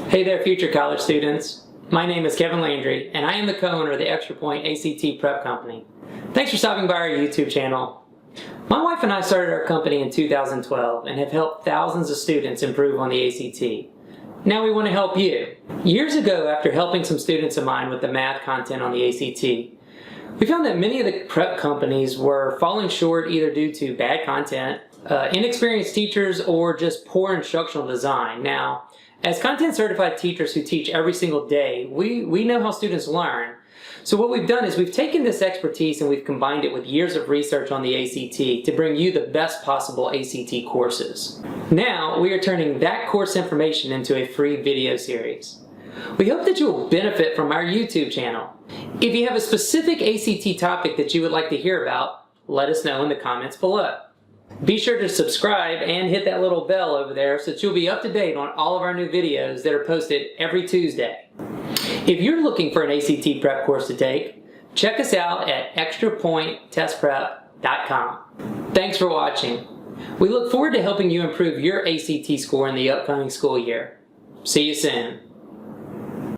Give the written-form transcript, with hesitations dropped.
Hey there, future college students. My name is Kevin Landry, and I am the co-owner of the Extra Point ACT Prep Company. Thanks for stopping by our YouTube channel. My wife and I started our company in 2012 and have helped thousands of students improve on the ACT. Now we want to help you. Years ago, after helping some students of mine with the math content on the ACT, we found that many of the prep companies were falling short either due to bad content, inexperienced teachers, or just poor instructional design. Now, as content certified teachers who teach every single day, we know how students learn. So what we've done is we've taken this expertise and we've combined it with years of research on the ACT to bring you the best possible ACT courses. Now, we are turning that course information into a free video series. We hope that you will benefit from our YouTube channel. If you have a specific ACT topic that you would like to hear about, let us know in the comments below. Be sure to subscribe and hit that little bell over there so that you'll be up to date on all of our new videos that are posted every Tuesday. If you're looking for an ACT prep course to take, check us out at extrapointtestprep.com. Thanks for watching. We look forward to helping you improve your ACT score in the upcoming school year. See you soon.